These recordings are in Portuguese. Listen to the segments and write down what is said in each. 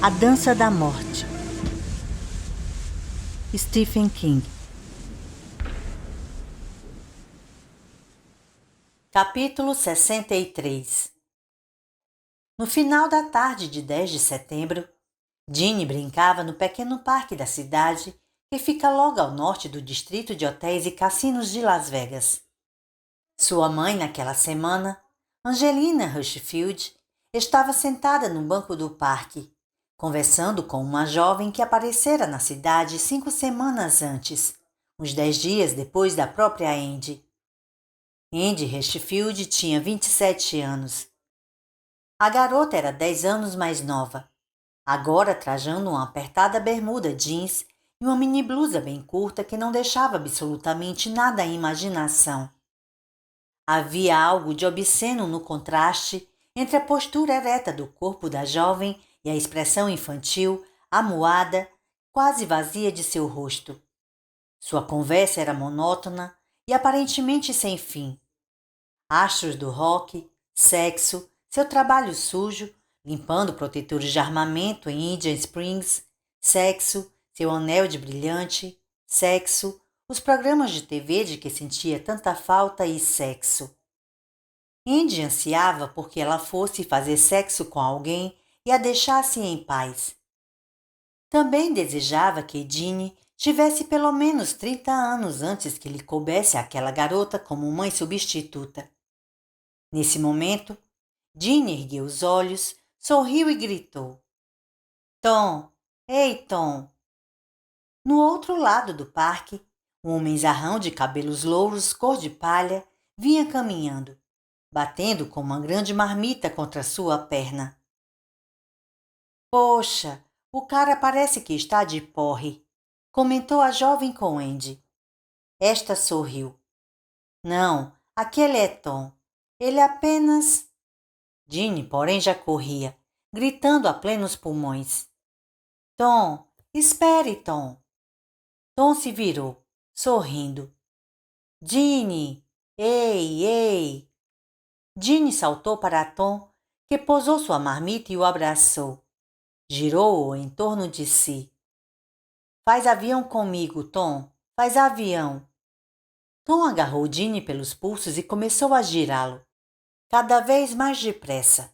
A Dança da Morte. Stephen King. Capítulo 63. No final da tarde de 10 de setembro, Ginny brincava no pequeno parque da cidade que fica logo ao norte do distrito de hotéis e cassinos de Las Vegas. Sua mãe, naquela semana, Angelina Rushfield, estava sentada no banco do parque, conversando com uma jovem que aparecera na cidade 5 semanas antes, uns 10 dias depois da própria Andy. Andy Rushfield tinha 27 anos. A garota era 10 anos mais nova, agora trajando uma apertada bermuda jeans e uma mini blusa bem curta que não deixava absolutamente nada à imaginação. Havia algo de obsceno no contraste entre a postura ereta do corpo da jovem e a expressão infantil, amuada, quase vazia de seu rosto. Sua conversa era monótona e aparentemente sem fim. Astros do rock, sexo, seu trabalho sujo, limpando protetores de armamento em Indian Springs, sexo, seu anel de brilhante, sexo, os programas de TV de que sentia tanta falta e sexo. Andy ansiava porque ela fosse fazer sexo com alguém e a deixasse em paz. Também desejava que Ginny tivesse pelo menos 30 anos antes que lhe coubesse aquela garota como mãe substituta. Nesse momento, Ginny ergueu os olhos, sorriu e gritou: "Tom! Ei, Tom!" No outro lado do parque, um homenzarrão de cabelos louros cor de palha vinha caminhando, batendo com uma grande marmita contra sua perna. "Poxa, o cara parece que está de porre", comentou a jovem com Andy. Esta sorriu. "Não, aquele é Tom. Ele apenas..." Ginny, porém, já corria, gritando a plenos pulmões: "Tom, espere, Tom!" Tom se virou, sorrindo. "Ginny! Ei, ei!" Ginny saltou para Tom, que pousou sua marmita e o abraçou. Girou-o em torno de si. "Faz avião comigo, Tom. Faz avião." Tom agarrou Ginny pelos pulsos e começou a girá-lo, cada vez mais depressa.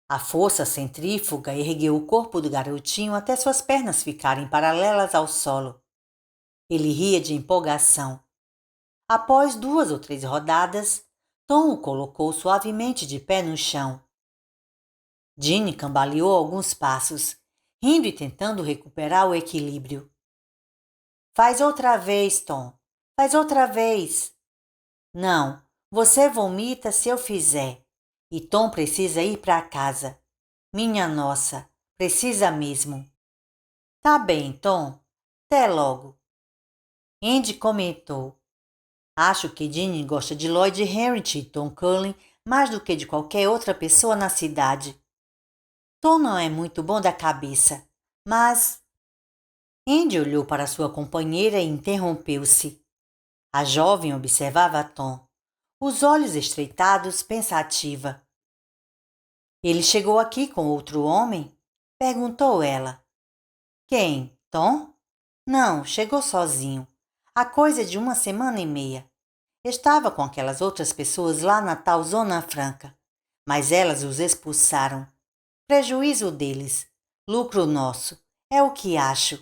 A força centrífuga ergueu o corpo do garotinho até suas pernas ficarem paralelas ao solo. Ele ria de empolgação. Após 2 ou 3 rodadas, Tom o colocou suavemente de pé no chão. Ginny cambaleou alguns passos, rindo e tentando recuperar o equilíbrio. "Faz outra vez, Tom. Faz outra vez." "Não, você vomita se eu fizer. E Tom precisa ir para casa. Minha nossa, precisa mesmo." "Tá bem, Tom. Até logo." Andy comentou: "Acho que Ginny gosta de Lloyd Harrington e Tom Cullen mais do que de qualquer outra pessoa na cidade. Tom não é muito bom da cabeça, mas..." Andy olhou para sua companheira e interrompeu-se. A jovem observava Tom, os olhos estreitados, pensativa. "Ele chegou aqui com outro homem?" perguntou ela. "Quem? Tom?" "Não, chegou sozinho. Há coisa de 1 semana e meia. Estava com aquelas outras pessoas lá na tal Zona Franca, mas elas os expulsaram. Prejuízo deles, lucro nosso, é o que acho."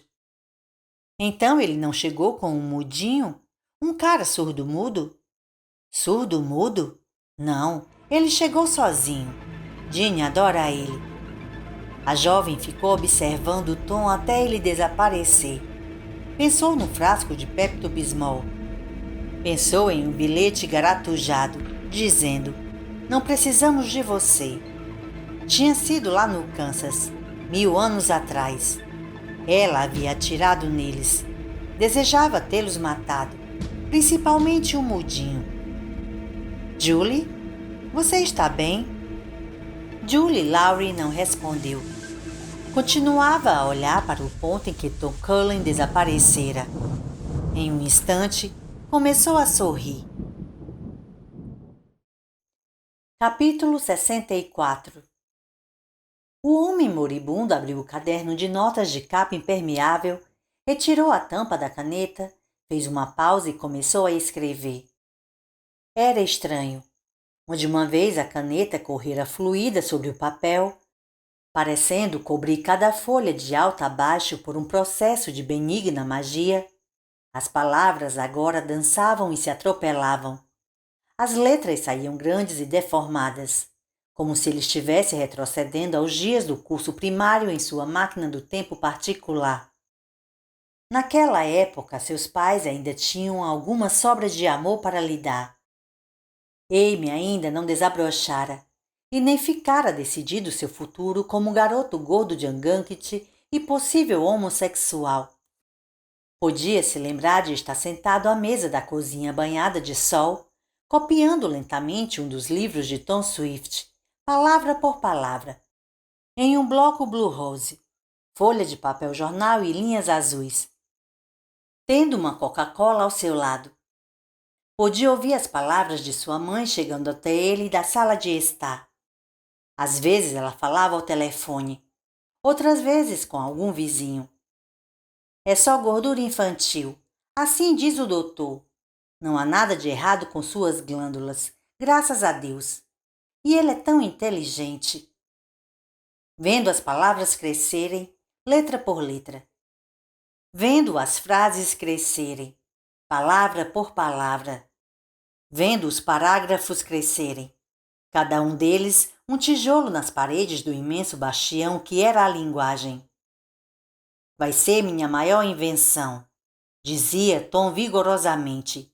"Então ele não chegou com um mudinho? Um cara surdo-mudo?" "Surdo-mudo? Não, ele chegou sozinho. Ginny adora ele." A jovem ficou observando Tom até ele desaparecer. Pensou no frasco de Pepto-Bismol. Pensou em um bilhete garatujado, dizendo: "Não precisamos de você." Tinha sido lá no Kansas, 1000 anos atrás. Ela havia atirado neles. Desejava tê-los matado, principalmente o mudinho. "Julie, você está bem?" Julie Lowry não respondeu. Continuava a olhar para o ponto em que Tom Cullen desaparecera. Em um instante, começou a sorrir. Capítulo 64. O homem moribundo abriu o caderno de notas de capa impermeável, retirou a tampa da caneta, fez uma pausa e começou a escrever. Era estranho. Onde uma vez a caneta correra fluida sobre o papel, parecendo cobrir cada folha de alto a baixo por um processo de benigna magia, as palavras agora dançavam e se atropelavam. As letras saíam grandes e deformadas, como se ele estivesse retrocedendo aos dias do curso primário em sua máquina do tempo particular. Naquela época, seus pais ainda tinham alguma sobra de amor para lhe dar. Amy ainda não desabrochara e nem ficara decidido seu futuro como garoto gordo de Angankit e possível homossexual. Podia se lembrar de estar sentado à mesa da cozinha banhada de sol, copiando lentamente um dos livros de Tom Swift, palavra por palavra, em um bloco Blue Rose, folha de papel jornal e linhas azuis, tendo uma Coca-Cola ao seu lado. Podia ouvir as palavras de sua mãe chegando até ele da sala de estar. Às vezes ela falava ao telefone, outras vezes com algum vizinho. É só gordura infantil, assim diz o doutor. Não há nada de errado com suas glândulas, graças a Deus. E ele é tão inteligente. Vendo as palavras crescerem, letra por letra. Vendo as frases crescerem, palavra por palavra. Vendo os parágrafos crescerem, cada um deles um tijolo nas paredes do imenso bastião que era a linguagem. Vai ser minha maior invenção, dizia Tom vigorosamente.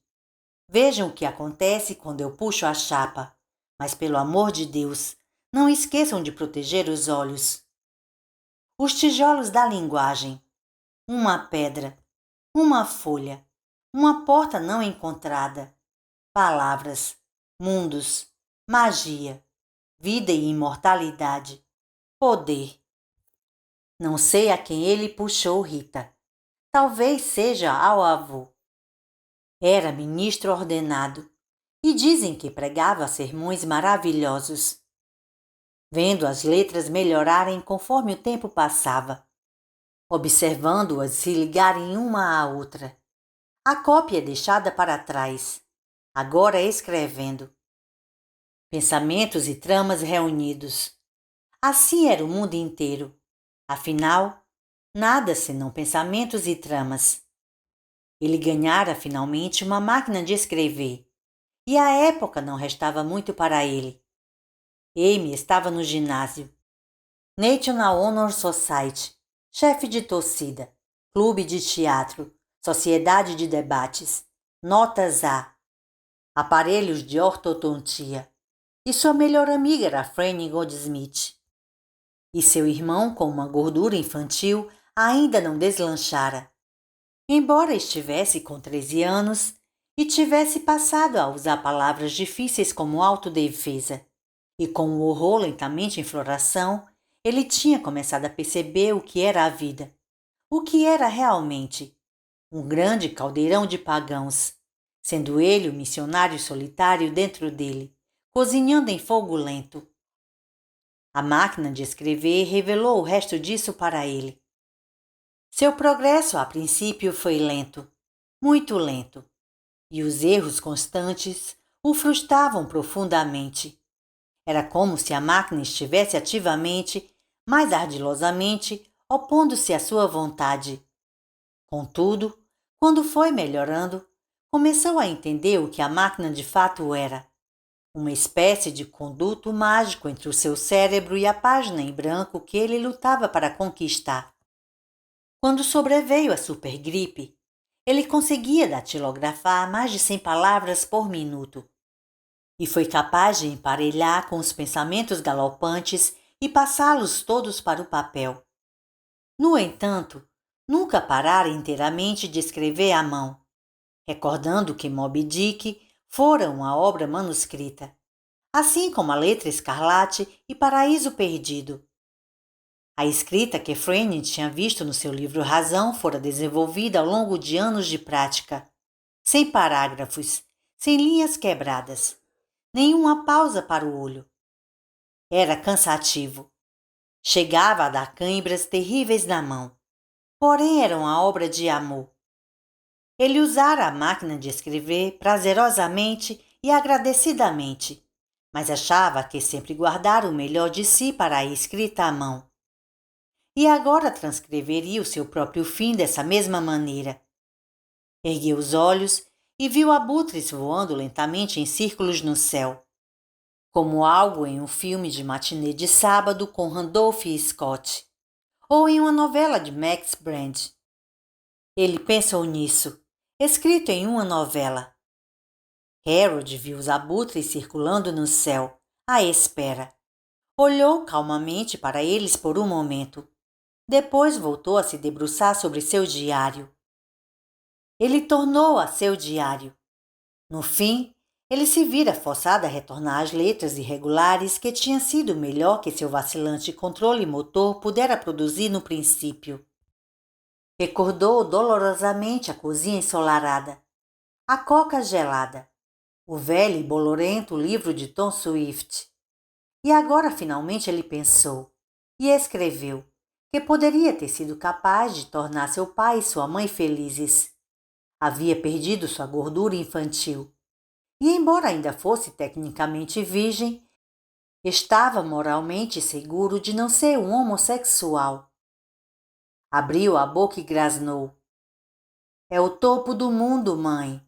Vejam o que acontece quando eu puxo a chapa, mas pelo amor de Deus, não esqueçam de proteger os olhos. Os tijolos da linguagem, uma pedra, uma folha, uma porta não encontrada, palavras, mundos, magia, vida e imortalidade, poder. Não sei a quem ele puxou, Rita. Talvez seja ao avô. Era ministro ordenado e dizem que pregava sermões maravilhosos. Vendo as letras melhorarem conforme o tempo passava, observando-as se ligarem uma à outra, a cópia deixada para trás, agora escrevendo. Pensamentos e tramas reunidos. Assim era o mundo inteiro. Afinal, nada senão pensamentos e tramas. Ele ganhara finalmente uma máquina de escrever, e à época não restava muito para ele. Amy estava no ginásio. National Honor Society, chefe de torcida, clube de teatro, sociedade de debates, notas A, aparelhos de ortodontia. E sua melhor amiga era Franny Goldsmith. E seu irmão, com uma gordura infantil, ainda não deslanchara. Embora estivesse com 13 anos e tivesse passado a usar palavras difíceis como autodefesa, e com o horror lentamente em floração, ele tinha começado a perceber o que era a vida, o que era realmente. Um grande caldeirão de pagãos, sendo ele o missionário solitário dentro dele, cozinhando em fogo lento. A máquina de escrever revelou o resto disso para ele. Seu progresso, a princípio, foi lento, muito lento, e os erros constantes o frustravam profundamente. Era como se a máquina estivesse ativamente, mais ardilosamente, opondo-se à sua vontade. Contudo, quando foi melhorando, começou a entender o que a máquina de fato era. Uma espécie de conduto mágico entre o seu cérebro e a página em branco que ele lutava para conquistar. Quando sobreveio a supergripe, ele conseguia datilografar mais de 100 palavras por minuto e foi capaz de emparelhar com os pensamentos galopantes e passá-los todos para o papel. No entanto, nunca parara inteiramente de escrever à mão, recordando que Moby Dick fora uma obra manuscrita, assim como a Letra Escarlate e Paraíso Perdido. A escrita que Franny tinha visto no seu livro Razão fora desenvolvida ao longo de anos de prática, sem parágrafos, sem linhas quebradas, nenhuma pausa para o olho. Era cansativo. Chegava a dar cãibras terríveis na mão, porém eram a obra de amor. Ele usara a máquina de escrever prazerosamente e agradecidamente, mas achava que sempre guardara o melhor de si para a escrita à mão. E agora transcreveria o seu próprio fim dessa mesma maneira. Ergueu os olhos e viu abutres voando lentamente em círculos no céu, como algo em um filme de matinê de sábado com Randolph Scott, ou em uma novela de Max Brand. Ele pensou nisso, escrito em uma novela. Harold viu os abutres circulando no céu, à espera. Olhou calmamente para eles por um momento. Depois voltou a se debruçar sobre seu diário. Ele tornou a seu diário. No fim, ele se vira forçado a retornar às letras irregulares que tinha sido o melhor que seu vacilante controle motor pudera produzir no princípio. Recordou dolorosamente a cozinha ensolarada, a coca gelada, o velho e bolorento livro de Tom Swift. E agora finalmente ele pensou, e escreveu, que poderia ter sido capaz de tornar seu pai e sua mãe felizes. Havia perdido sua gordura infantil. E embora ainda fosse tecnicamente virgem, estava moralmente seguro de não ser um homossexual. Abriu a boca e grasnou. É o topo do mundo, mãe.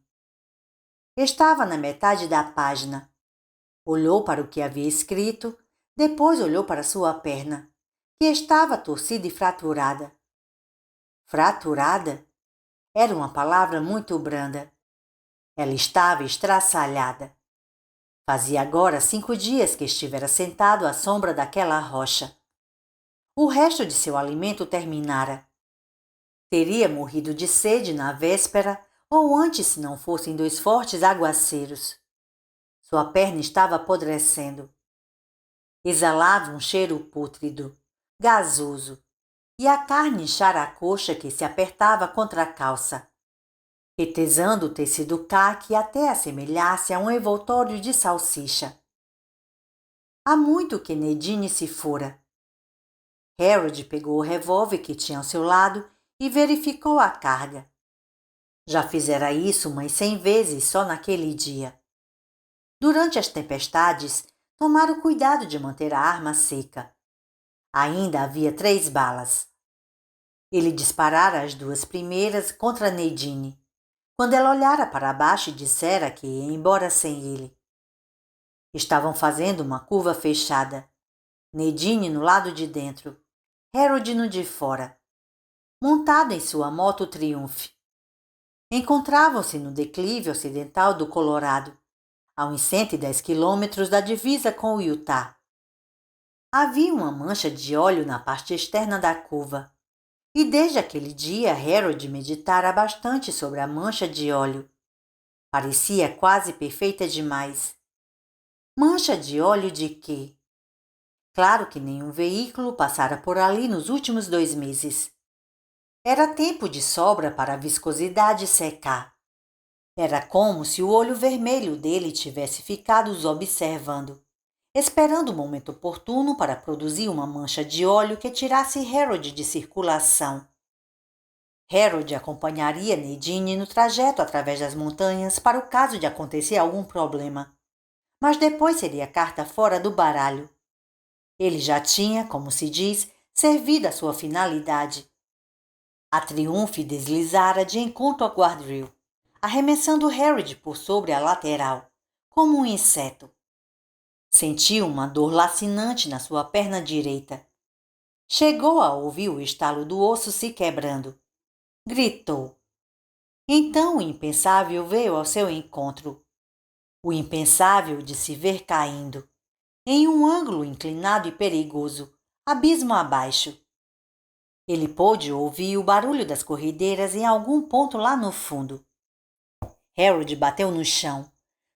Estava na metade da página. Olhou para o que havia escrito, depois olhou para sua perna, que estava torcida e fraturada. Fraturada? Era uma palavra muito branda. Ela estava estraçalhada. Fazia agora 5 dias que estivera sentado à sombra daquela rocha. O resto de seu alimento terminara. Teria morrido de sede na véspera ou antes se não fossem 2 fortes aguaceiros. Sua perna estava apodrecendo. Exalava um cheiro pútrido, gasoso, e a carne inchara a coxa que se apertava contra a calça, retesando o tecido caque até assemelhar-se a um envoltório de salsicha. Há muito que Nadine se fora. Harold pegou o revólver que tinha ao seu lado e verificou a carga. Já fizera isso umas 100 vezes só naquele dia. Durante as tempestades, tomara o cuidado de manter a arma seca. Ainda havia 3 balas. Ele disparara as 2 primeiras contra Nadine, quando ela olhara para baixo e dissera que ia embora sem ele. Estavam fazendo uma curva fechada. Nadine no lado de dentro, Harold no de fora, montado em sua moto Triumph. Encontravam-se no declive ocidental do Colorado, a uns 110 quilômetros da divisa com o Utah. Havia uma mancha de óleo na parte externa da curva, e desde aquele dia Harold meditara bastante sobre a mancha de óleo. Parecia quase perfeita demais. Mancha de óleo de quê? Claro que nenhum veículo passara por ali nos últimos 2 meses. Era tempo de sobra para a viscosidade secar. Era como se o olho vermelho dele tivesse ficado os observando, esperando o momento oportuno para produzir uma mancha de óleo que tirasse Harold de circulação. Harold acompanharia Nadine no trajeto através das montanhas para o caso de acontecer algum problema. Mas depois seria carta fora do baralho. Ele já tinha, como se diz, servido a sua finalidade. A Triumph deslizara de encontro ao guardrail, arremessando Harold por sobre a lateral, como um inseto. Sentiu uma dor lacinante na sua perna direita. Chegou a ouvir o estalo do osso se quebrando. Gritou. Então o impensável veio ao seu encontro. O impensável de se ver caindo, em um ângulo inclinado e perigoso, abismo abaixo. Ele pôde ouvir o barulho das corredeiras em algum ponto lá no fundo. Harold bateu no chão,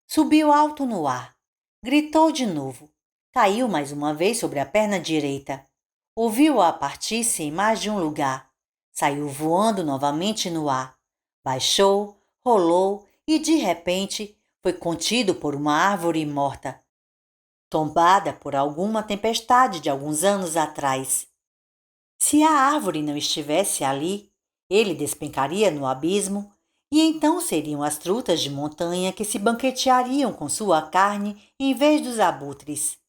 subiu alto no ar, gritou de novo, caiu mais uma vez sobre a perna direita, ouviu-a partir-se em mais de um lugar, saiu voando novamente no ar, baixou, rolou e, de repente, foi contido por uma árvore morta. tombada por alguma tempestade de alguns anos atrás. Se a árvore não estivesse ali, ele despencaria no abismo, e então seriam as trutas de montanha que se banqueteariam com sua carne em vez dos abutres.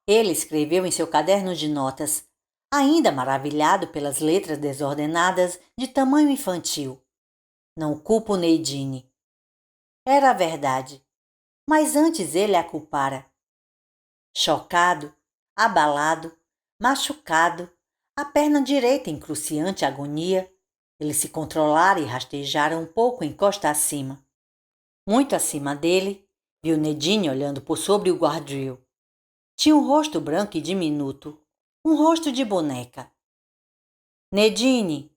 Ele escreveu em seu caderno de notas, ainda maravilhado pelas letras desordenadas de tamanho infantil. Não culpo Nadine. Era verdade, mas antes ele a culpara. Chocado, abalado, machucado, a perna direita em cruciante agonia, ele se controlara e rastejara um pouco em costa acima. Muito acima dele, viu Nadine olhando por sobre o guardrail. Tinha um rosto branco e diminuto, um rosto de boneca. Nadine!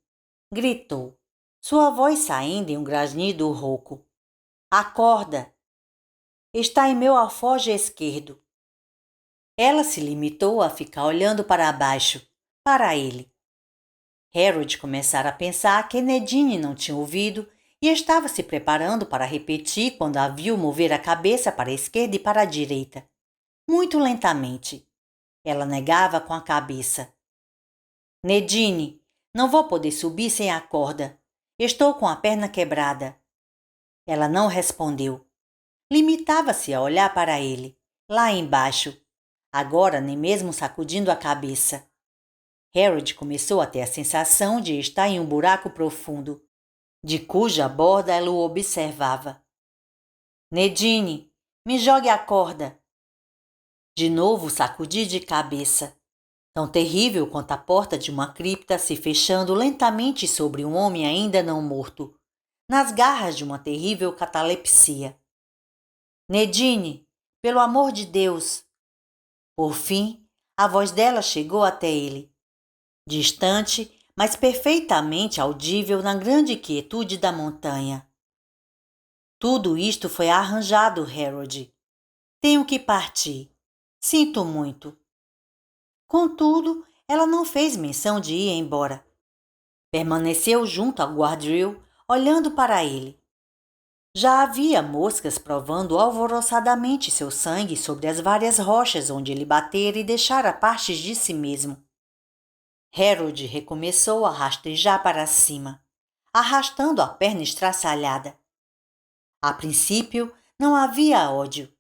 Gritou, sua voz saindo em um grasnido rouco. Acorda! Está em meu alforje esquerdo. Ela se limitou a ficar olhando para baixo, para ele. Harold começara a pensar que Nadine não tinha ouvido e estava se preparando para repetir quando a viu mover a cabeça para a esquerda e para a direita. Muito lentamente. Ela negava com a cabeça. Nadine, não vou poder subir sem a corda. Estou com a perna quebrada. Ela não respondeu. Limitava-se a olhar para ele, lá embaixo, agora nem mesmo sacudindo a cabeça. Harold começou a ter a sensação de estar em um buraco profundo, de cuja borda ela o observava. Nadine, me jogue a corda. De novo sacudi de cabeça, tão terrível quanto a porta de uma cripta se fechando lentamente sobre um homem ainda não morto, nas garras de uma terrível catalepsia. Nadine, pelo amor de Deus! Por fim, a voz dela chegou até ele, distante, mas perfeitamente audível na grande quietude da montanha. Tudo isto foi arranjado, Harold. Tenho que partir. Sinto muito. Contudo, ela não fez menção de ir embora. Permaneceu junto ao guardrail, olhando para ele. Já havia moscas provando alvoroçadamente seu sangue sobre as várias rochas onde ele batera e deixara partes de si mesmo. Harold recomeçou a rastejar para cima, arrastando a perna estraçalhada. A princípio, não havia ódio,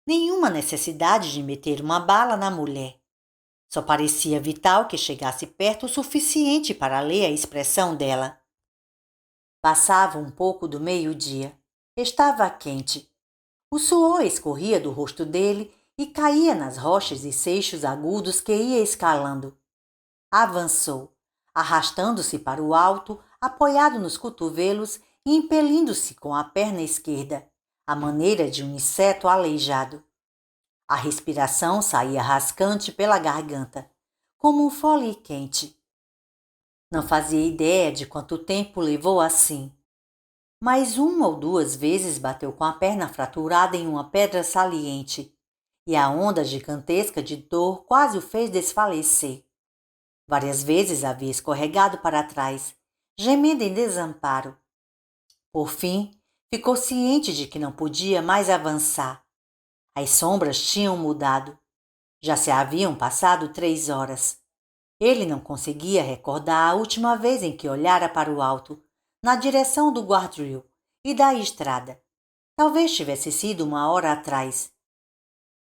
nenhuma necessidade de meter uma bala na mulher. Só parecia vital que chegasse perto o suficiente para ler a expressão dela. Passava um pouco do meio-dia. Estava quente. O suor escorria do rosto dele e caía nas rochas e seixos agudos que ia escalando. Avançou, arrastando-se para o alto, apoiado nos cotovelos e impelindo-se com a perna esquerda, à maneira de um inseto aleijado. A respiração saía rascante pela garganta, como um fole quente. Não fazia ideia de quanto tempo levou assim. Mas uma ou duas vezes bateu com a perna fraturada em uma pedra saliente, e a onda gigantesca de dor quase o fez desfalecer. Várias vezes havia escorregado para trás, gemendo em desamparo. Por fim, ficou ciente de que não podia mais avançar. As sombras tinham mudado. Já se haviam passado 3 horas. Ele não conseguia recordar a última vez em que olhara para o alto, na direção do guardrail e da estrada. Talvez tivesse sido 1 hora atrás.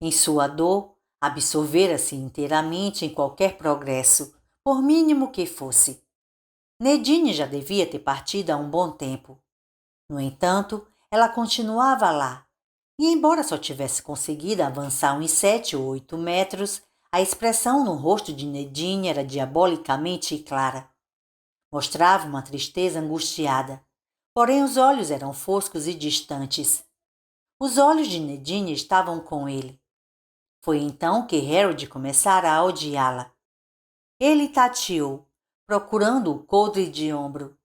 Em sua dor, absorvera-se inteiramente em qualquer progresso, por mínimo que fosse. Nadine já devia ter partido há um bom tempo. No entanto, ela continuava lá, e embora só tivesse conseguido avançar uns 7 ou 8 metros, a expressão no rosto de Nadine era diabolicamente clara. Mostrava uma tristeza angustiada, porém os olhos eram foscos e distantes. Os olhos de Nadine estavam com ele. Foi então que Harold começara a odiá-la. Ele tateou, procurando o coldre de ombro.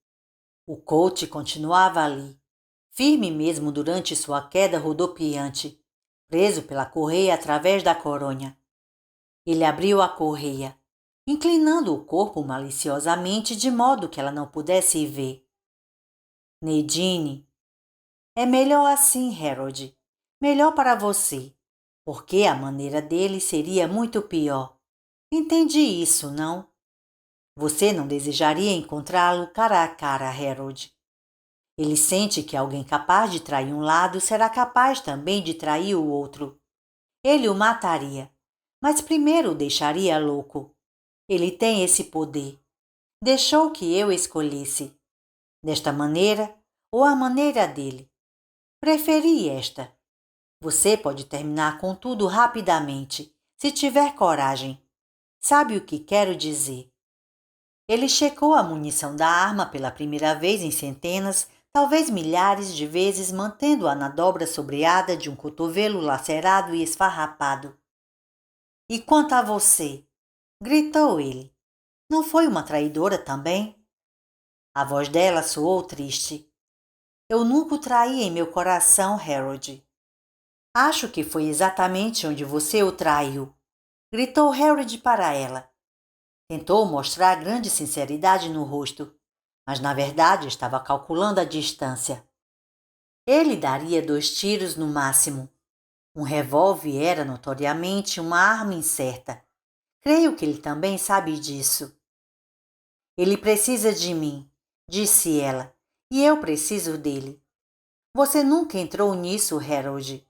O coach continuava ali, firme mesmo durante sua queda rodopiante, preso pela correia através da coronha. Ele abriu a correia, inclinando o corpo maliciosamente de modo que ela não pudesse ver. Nadine, é melhor assim, Harold. Melhor para você. porque a maneira dele seria muito pior. Entende isso, não? Você não desejaria encontrá-lo cara a cara, Harold. Ele sente que alguém capaz de trair um lado será capaz também de trair o outro. Ele o mataria, mas primeiro o deixaria louco. Ele tem esse poder. Deixou que eu escolhesse. Desta maneira ou a maneira dele. Preferi esta. Você pode terminar com tudo rapidamente, se tiver coragem. Sabe o que quero dizer? Ele checou a munição da arma pela primeira vez em centenas, talvez milhares de vezes, mantendo-a na dobra sobreada de um cotovelo lacerado e esfarrapado. E quanto a você? Gritou ele. Não foi uma traidora também? A voz dela soou triste. Eu nunca o traí em meu coração, Harold. Acho que foi exatamente onde você o traiu, gritou Harold para ela. Tentou mostrar grande sinceridade no rosto, mas na verdade estava calculando a distância. Ele daria 2 tiros no máximo. Um revólver era notoriamente uma arma incerta. Creio que ele também sabe disso. Ele precisa de mim, disse ela, e eu preciso dele. Você nunca entrou nisso, Harold.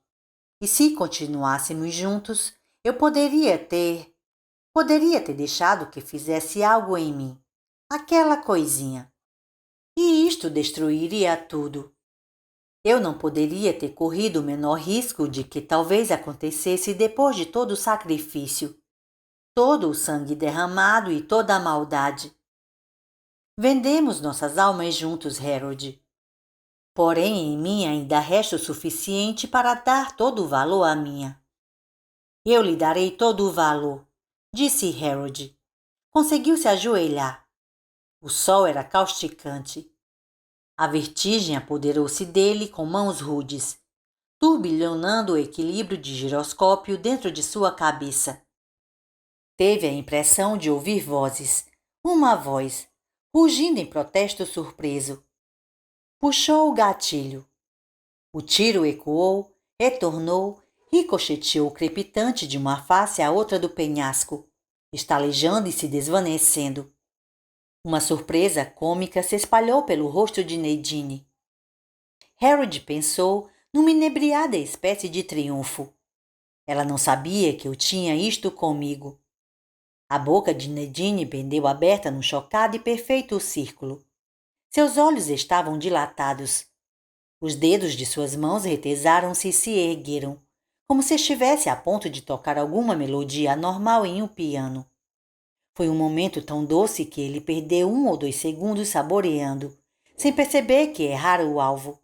E se continuássemos juntos, eu poderia ter deixado que fizesse algo em mim. Aquela coisinha. E isto destruiria tudo. Eu não poderia ter corrido o menor risco de que talvez acontecesse depois de todo o sacrifício, todo o sangue derramado e toda a maldade. Vendemos nossas almas juntos, Harold. Porém, em mim ainda resta o suficiente para dar todo o valor à minha. Eu lhe darei todo o valor, disse Harold. Conseguiu se ajoelhar. O sol era causticante. A vertigem apoderou-se dele com mãos rudes, turbilhonando o equilíbrio de giroscópio dentro de sua cabeça. Teve a impressão de ouvir vozes, uma voz, rugindo em protesto surpreso. Puxou o gatilho. O tiro ecoou, retornou, ricocheteou crepitante de uma face à outra do penhasco, estalejando e se desvanecendo. Uma surpresa cômica se espalhou pelo rosto de Nadine. Harold pensou numa inebriada espécie de triunfo. Ela não sabia que eu tinha isto comigo. A boca de Nadine pendeu aberta num chocado e perfeito círculo. Seus olhos estavam dilatados. Os dedos de suas mãos retesaram-se e se ergueram, como se estivesse a ponto de tocar alguma melodia anormal em um piano. Foi um momento tão doce que ele perdeu 1 ou 2 segundos saboreando, sem perceber que errara o alvo.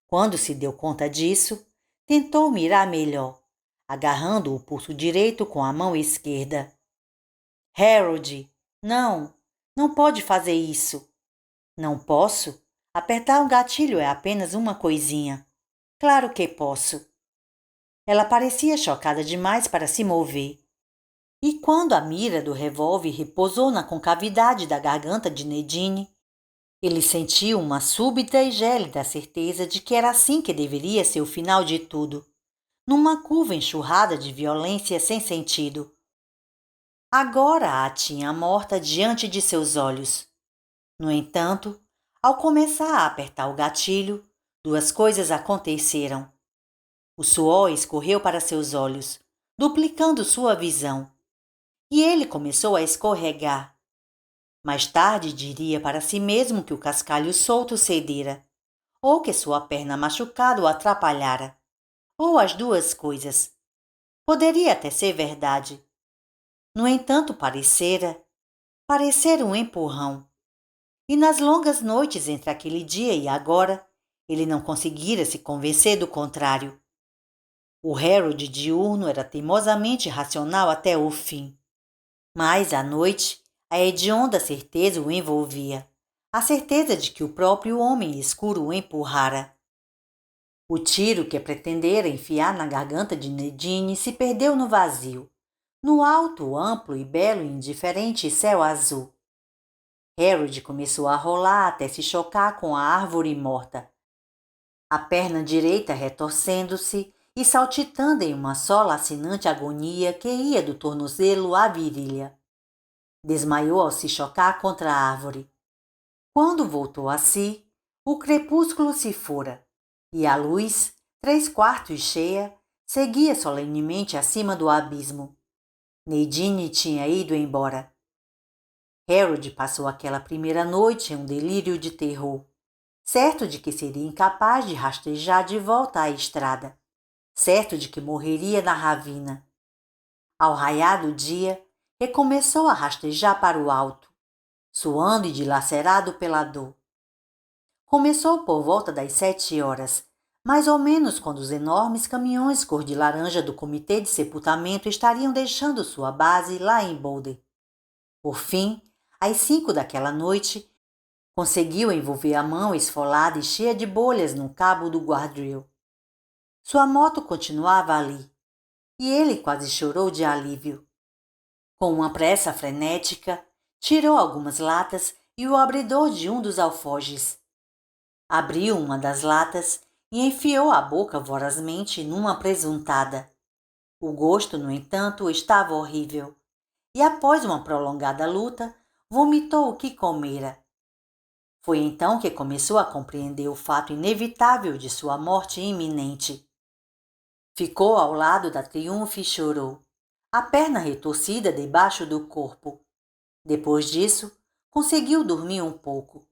Quando se deu conta disso, tentou mirar melhor, agarrando o pulso direito com a mão esquerda. Harold, não, não pode fazer isso. Não posso? Apertar um gatilho é apenas uma coisinha. Claro que posso. Ela parecia chocada demais para se mover. E quando a mira do revólver repousou na concavidade da garganta de Nadine, ele sentiu uma súbita e gélida certeza de que era assim que deveria ser o final de tudo, numa curva enxurrada de violência sem sentido. Agora a tinha morta diante de seus olhos. No entanto, ao começar a apertar o gatilho, 2 coisas aconteceram. O suor escorreu para seus olhos, duplicando sua visão, e ele começou a escorregar. Mais tarde diria para si mesmo que o cascalho solto cedera, ou que sua perna machucada o atrapalhara, ou as 2 coisas. Poderia até ser verdade. No entanto, parecera um empurrão. E nas longas noites entre aquele dia e agora, ele não conseguira se convencer do contrário. O Harold diurno era teimosamente racional até o fim. Mas, à noite, a hedionda certeza o envolvia, a certeza de que o próprio homem escuro o empurrara. O tiro que pretendera enfiar na garganta de Nadine se perdeu no vazio, no alto, amplo e belo e indiferente céu azul. Harold começou a rolar até se chocar com a árvore morta, a perna direita retorcendo-se e saltitando em uma só lacinante agonia que ia do tornozelo à virilha. Desmaiou ao se chocar contra a árvore. Quando voltou a si, o crepúsculo se fora, e a luz, 3/4 cheia, seguia solenemente acima do abismo. Nadine tinha ido embora. Harold passou aquela primeira noite em um delírio de terror, certo de que seria incapaz de rastejar de volta à estrada, certo de que morreria na ravina. Ao raiar do dia, recomeçou a rastejar para o alto, suando e dilacerado pela dor. Começou por volta das 7 horas, mais ou menos quando os enormes caminhões cor de laranja do Comitê de Sepultamento estariam deixando sua base lá em Boulder. Por fim, às 5 daquela noite, conseguiu envolver a mão esfolada e cheia de bolhas no cabo do guardrail. Sua moto continuava ali, e ele quase chorou de alívio. Com uma pressa frenética, tirou algumas latas e o abridor de um dos alforjes. Abriu uma das latas e enfiou a boca vorazmente numa presuntada. O gosto, no entanto, estava horrível, e após uma prolongada luta, vomitou o que comera. Foi então que começou a compreender o fato inevitável de sua morte iminente. Ficou ao lado da Triumph e chorou, a perna retorcida debaixo do corpo. Depois disso, conseguiu dormir um pouco.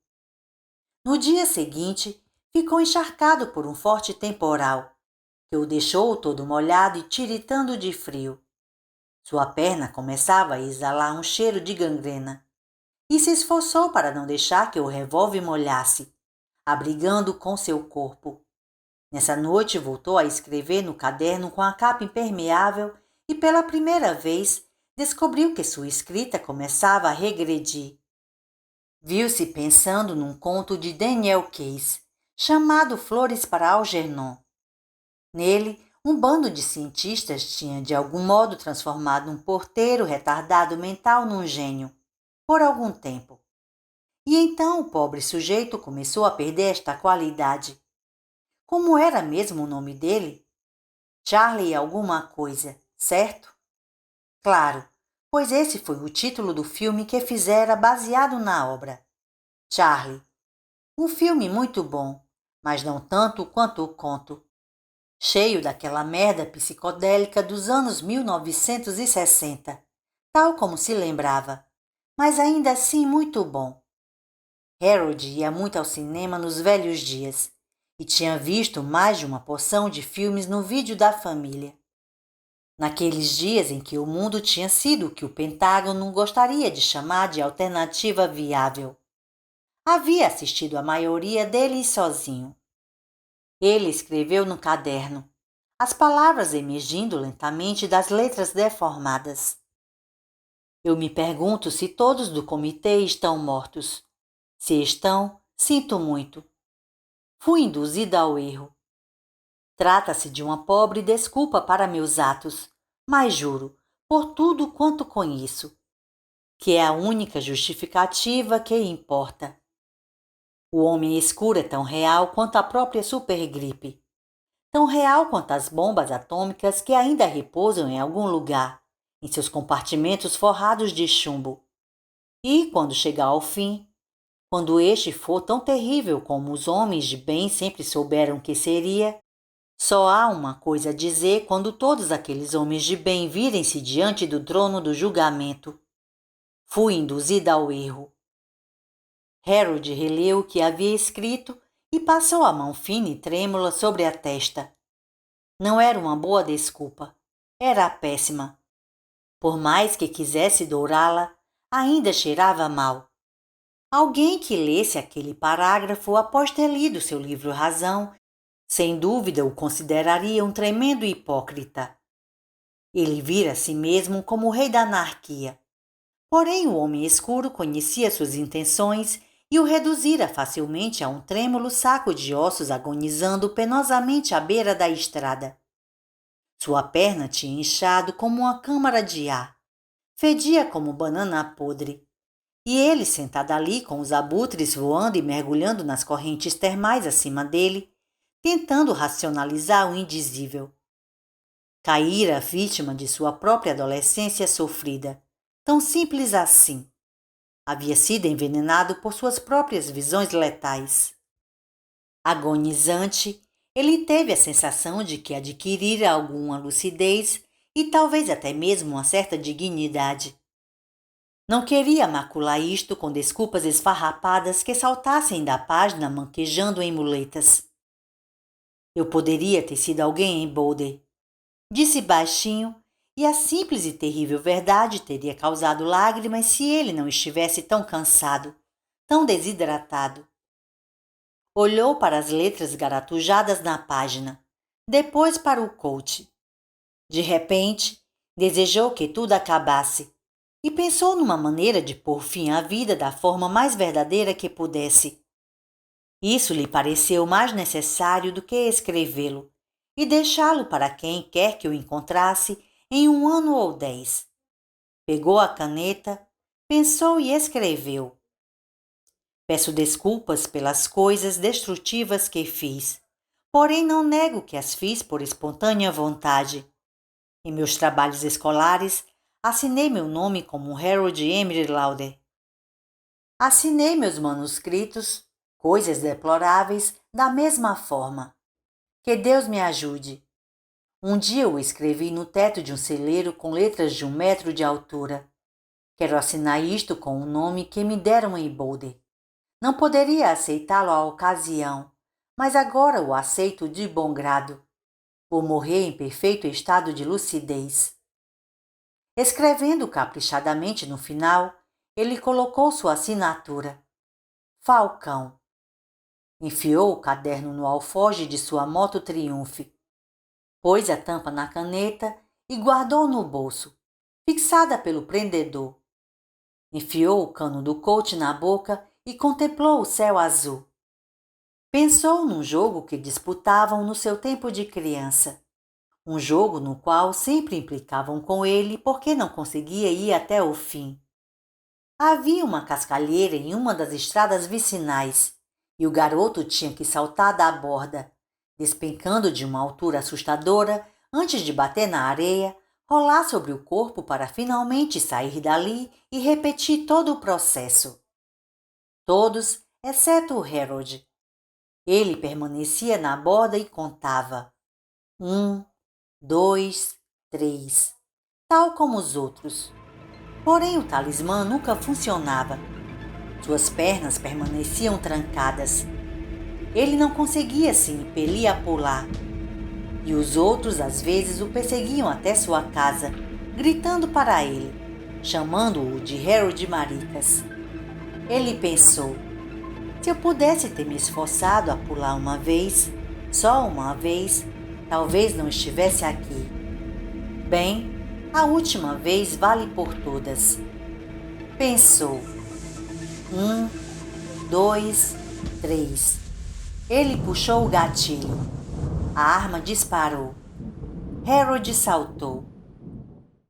No dia seguinte, ficou encharcado por um forte temporal, que o deixou todo molhado e tiritando de frio. Sua perna começava a exalar um cheiro de gangrena, e se esforçou para não deixar que o revólver molhasse, abrigando com seu corpo. Nessa noite voltou a escrever no caderno com a capa impermeável e pela primeira vez descobriu que sua escrita começava a regredir. Viu-se pensando num conto de Daniel Case, chamado Flores para Algernon. Nele, um bando de cientistas tinha de algum modo transformado um porteiro retardado mental num gênio, por algum tempo. E então o pobre sujeito começou a perder esta qualidade. Como era mesmo o nome dele? Charlie alguma coisa, certo? Claro, pois esse foi o título do filme que fizera baseado na obra. Charlie. Um filme muito bom, mas não tanto quanto o conto. Cheio daquela merda psicodélica dos anos 1960, tal como se lembrava, mas ainda assim muito bom. Harold ia muito ao cinema nos velhos dias e tinha visto mais de uma porção de filmes no vídeo da família. Naqueles dias em que o mundo tinha sido o que o Pentágono gostaria de chamar de alternativa viável. Havia assistido a maioria deles sozinho. Ele escreveu no caderno, as palavras emergindo lentamente das letras deformadas. Eu me pergunto se todos do comitê estão mortos. Se estão, sinto muito. Fui induzida ao erro. Trata-se de uma pobre desculpa para meus atos, mas juro, por tudo quanto conheço, que é a única justificativa que importa. O homem escuro é tão real quanto a própria supergripe, tão real quanto as bombas atômicas que ainda repousam em algum lugar, em seus compartimentos forrados de chumbo. E, quando chegar ao fim, quando este for tão terrível como os homens de bem sempre souberam que seria, só há uma coisa a dizer quando todos aqueles homens de bem virem-se diante do trono do julgamento. Fui induzida ao erro. Harold releu o que havia escrito e passou a mão fina e trêmula sobre a testa. Não era uma boa desculpa. Era péssima. Por mais que quisesse dourá-la, ainda cheirava mal. Alguém que lesse aquele parágrafo após ter lido seu livro Razão, sem dúvida o consideraria um tremendo hipócrita. Ele vira a si mesmo como o rei da anarquia. Porém, o homem escuro conhecia suas intenções e o reduzira facilmente a um trêmulo saco de ossos agonizando penosamente à beira da estrada. Sua perna tinha inchado como uma câmara de ar. Fedia como banana podre. E ele, sentado ali com os abutres voando e mergulhando nas correntes termais acima dele, tentando racionalizar o indizível. Caíra vítima de sua própria adolescência sofrida. Tão simples assim. Havia sido envenenado por suas próprias visões letais. Agonizante, ele teve a sensação de que adquirira alguma lucidez e talvez até mesmo uma certa dignidade. Não queria macular isto com desculpas esfarrapadas que saltassem da página manquejando em muletas. Eu poderia ter sido alguém em Boulder, disse baixinho, e a simples e terrível verdade teria causado lágrimas se ele não estivesse tão cansado, tão desidratado. Olhou para as letras garatujadas na página, depois para o coach. De repente, desejou que tudo acabasse e pensou numa maneira de pôr fim à vida da forma mais verdadeira que pudesse. Isso lhe pareceu mais necessário do que escrevê-lo e deixá-lo para quem quer que o encontrasse em 1 ano ou 10. Pegou a caneta, pensou e escreveu. Peço desculpas pelas coisas destrutivas que fiz, porém não nego que as fiz por espontânea vontade. Em meus trabalhos escolares, assinei meu nome como Harold Emery Lauder. Assinei meus manuscritos, coisas deploráveis, da mesma forma. Que Deus me ajude. Um dia eu escrevi no teto de um celeiro com letras de 1 metro de altura. Quero assinar isto com o nome que me deram em Boulder. Não poderia aceitá-lo à ocasião, mas agora o aceito de bom grado. Vou morrer em perfeito estado de lucidez. Escrevendo caprichadamente no final, ele colocou sua assinatura. Falcão. Enfiou o caderno no alforje de sua moto Triumph. Pôs a tampa na caneta e guardou no bolso, fixada pelo prendedor. Enfiou o cano do coach na boca e contemplou o céu azul. Pensou num jogo que disputavam no seu tempo de criança. Um jogo no qual sempre implicavam com ele porque não conseguia ir até o fim. Havia uma cascalheira em uma das estradas vicinais e o garoto tinha que saltar da borda, despencando de uma altura assustadora antes de bater na areia, rolar sobre o corpo para finalmente sair dali e repetir todo o processo. Todos, exceto o Harold. Ele permanecia na borda e contava. 1, 2, 3, tal como os outros. Porém, o talismã nunca funcionava. Suas pernas permaneciam trancadas. Ele não conseguia se impelir a pular. E os outros às vezes o perseguiam até sua casa, gritando para ele, chamando-o de Harold Maricas. Ele pensou, se eu pudesse ter me esforçado a pular uma vez, só uma vez, talvez não estivesse aqui. Bem, a última vez vale por todas. Pensou. 1, 2, 3. Ele puxou o gatilho. A arma disparou. Harold saltou.